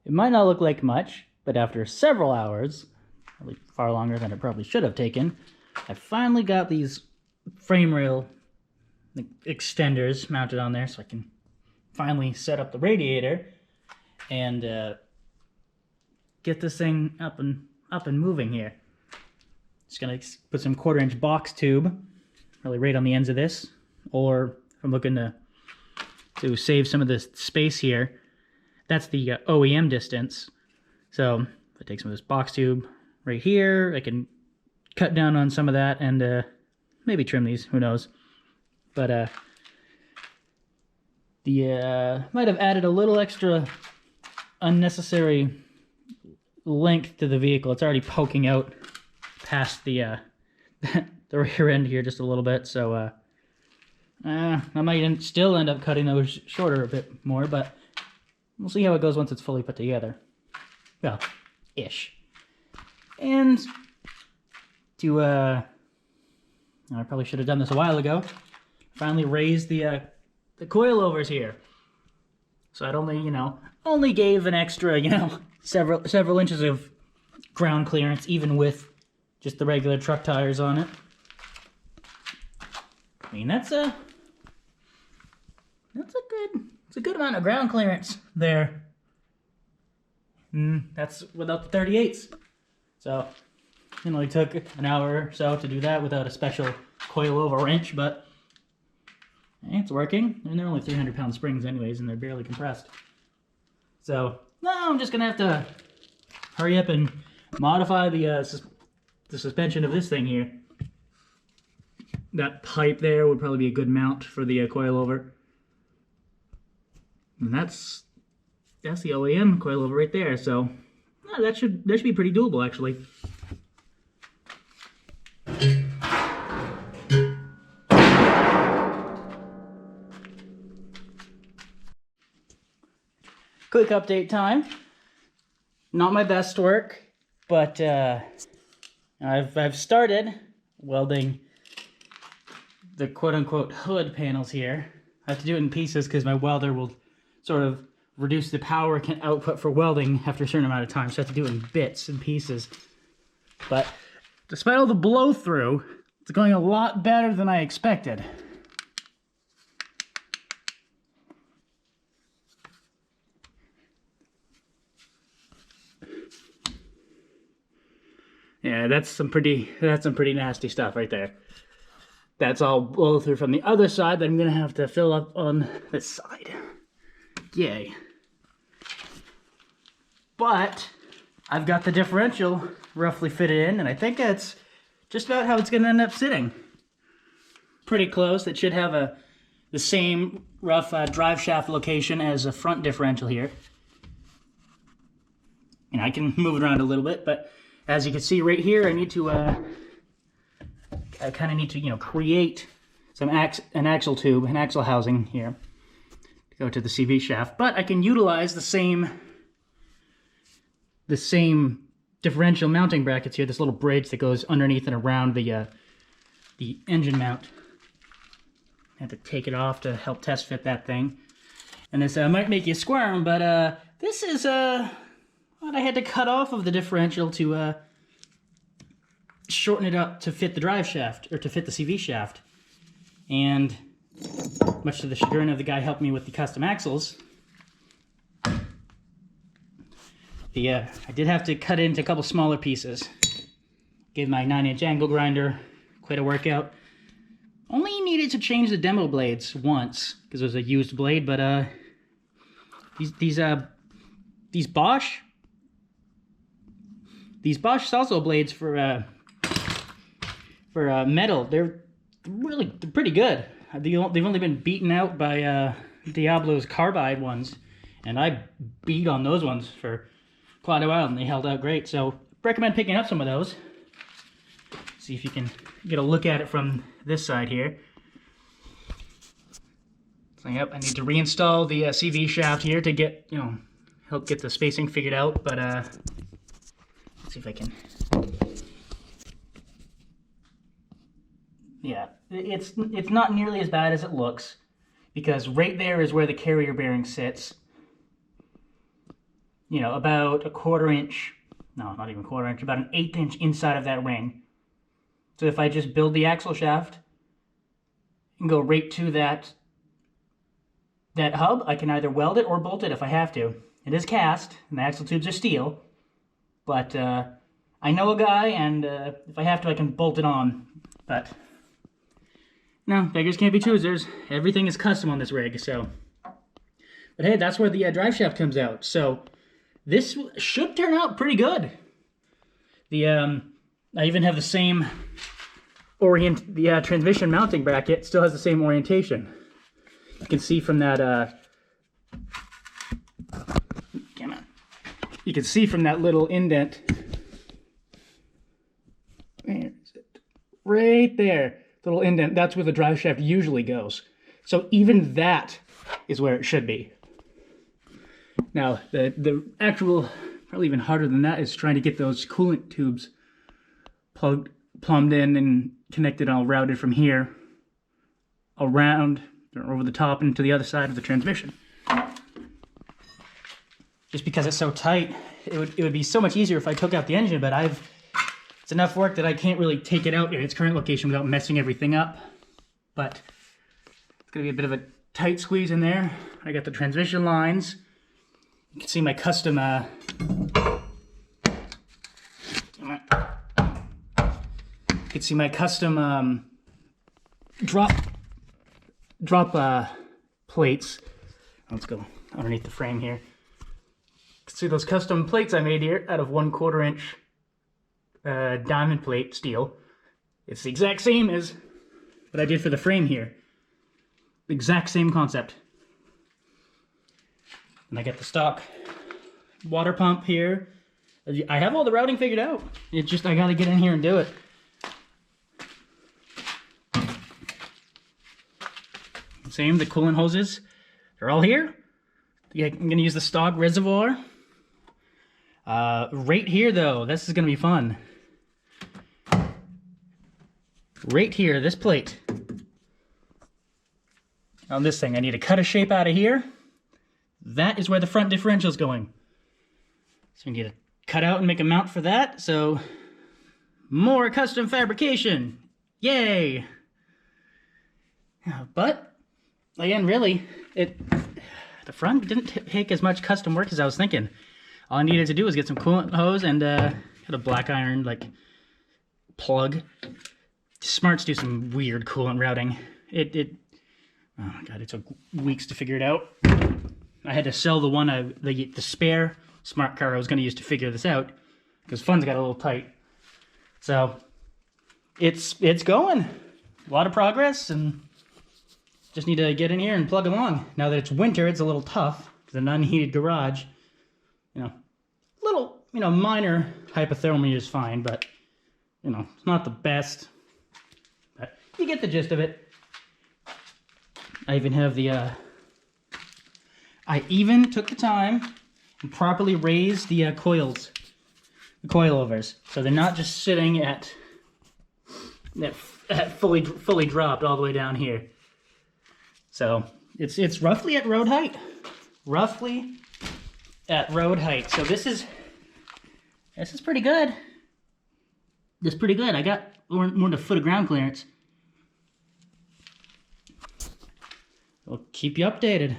It might not look like much, but after several hours, probably far longer than it probably should have taken, I finally got these frame rail extenders mounted on there so I can finally set up the radiator and get this thing up and moving here. Just gonna put some 1/4-inch box tube really right on the ends of this, or if I'm looking to save some of the space here, that's the OEM distance. So if I take some of this box tube right here, I can cut down on some of that and maybe trim these, who knows. But might have added a little extra unnecessary length to the vehicle. It's already poking out past the the rear end here just a little bit, so I might still end up cutting those shorter a bit more, but we'll see how it goes once it's fully put together. Well, ish. And to I probably should have done this a while ago. Finally raised the coilovers here. So it only gave an extra, several inches of ground clearance, even with just the regular truck tires on it. I mean, it's a good amount of ground clearance there. That's without the 38s. So it only took an hour or so to do that without a special coilover wrench, but it's working. And they're only 300-pound springs anyways, and they're barely compressed. So now I'm just gonna have to hurry up and modify the suspension of this thing here. That pipe there would probably be a good mount for the coilover. And that's the OEM coilover right there, so that should be pretty doable actually. Quick update time. Not my best work, but I've started welding the quote-unquote hood panels here. I have to do it in pieces because my welder will sort of reduce the power it can output for welding after a certain amount of time, so I have to do it in bits and pieces. But despite all the blow through, it's going a lot better than I expected. Yeah, that's some pretty nasty stuff right there. That's all blow through from the other side that I'm gonna have to fill up on this side. Yay. But I've got the differential roughly fitted in, and I think that's just about how it's gonna end up sitting. Pretty close. It should have the same rough drive shaft location as a front differential here. And I can move it around a little bit, but as you can see right here, I need to kind of need to create an axle tube, an axle housing here to go to the CV shaft. But I can utilize the same differential mounting brackets here. This little bridge that goes underneath and around the engine mount. I have to take it off to help test fit that thing. And this might make you squirm, but this is what I had to cut off of the differential to shorten it up to fit the drive shaft, or to fit the CV shaft. And much to the chagrin of the guy helping me with the custom axles, I did have to cut it into a couple smaller pieces. Gave my 9-inch angle grinder quite a workout. Only needed to change the demo blades once because it was a used blade, but these Bosch Salso blades for metal, they're pretty good. They've only been beaten out by Diablo's carbide ones, and I beat on those ones for quite a while, and they held out great. So recommend picking up some of those. See if you can get a look at it from this side here. So yep, I need to reinstall the CV shaft here to get help get the spacing figured out. But let's see if I can. Yeah, it's not nearly as bad as it looks, because right there is where the carrier bearing sits. you know, about a 1/4 inch, no, not even 1/4 inch, about an 1/8 inch inside of that ring. So if I just build the axle shaft and go right to that hub, I can either weld it or bolt it if I have to. It is cast, and the axle tubes are steel, but I know a guy, and if I have to, I can bolt it on. But no, beggars can't be choosers. Everything is custom on this rig, so. But hey, that's where the drive shaft comes out. So this should turn out pretty good. I even have the same transmission mounting bracket still has the same orientation. You can see from that come on. You can see from that little indent. Where is it? Right there. Little indent, that's where the drive shaft usually goes. So even that is where it should be. Now, the actual, probably even harder than that, is trying to get those coolant tubes plumbed in and connected, all routed from here around or over the top into the other side of the transmission. Just because it's so tight, it would be so much easier if I took out the engine, but it's enough work that I can't really take it out in its current location without messing everything up. But it's gonna be a bit of a tight squeeze in there. I got the transmission lines. You can see my custom drop plates. Let's go underneath the frame here. You can see those custom plates I made here out of 1/4 inch diamond plate steel. It's the exact same as what I did for the frame here. The exact same concept. And I got the stock water pump here. I have all the routing figured out. It's just I gotta get in here and do it. Same, the coolant hoses, they're all here. Yeah, I'm gonna use the stock reservoir. Right here though, this is gonna be fun. Right here, this plate. On this thing, I need to cut a shape out of here. That is where the front differential is going. So we need to cut out and make a mount for that. So more custom fabrication, yay! But again, really, the front didn't take as much custom work as I was thinking. All I needed to do was get some coolant hose and had a black iron like plug. Smarts do some weird coolant routing. Oh my god, it took weeks to figure it out. I had to sell the one the spare smart car I was going to use to figure this out because funds got a little tight. So it's going. A lot of progress, and just need to get in here and plug along. Now that it's winter, it's a little tough because an unheated garage, little minor hypothermia is fine, but it's not the best. But you get the gist of it. I even have I even took the time and properly raised the coilovers, so they're not just sitting at fully dropped all the way down here. So it's roughly at road height. Roughly at road height. So this is pretty good. This is pretty good. I got more than a foot of ground clearance. I'll keep you updated.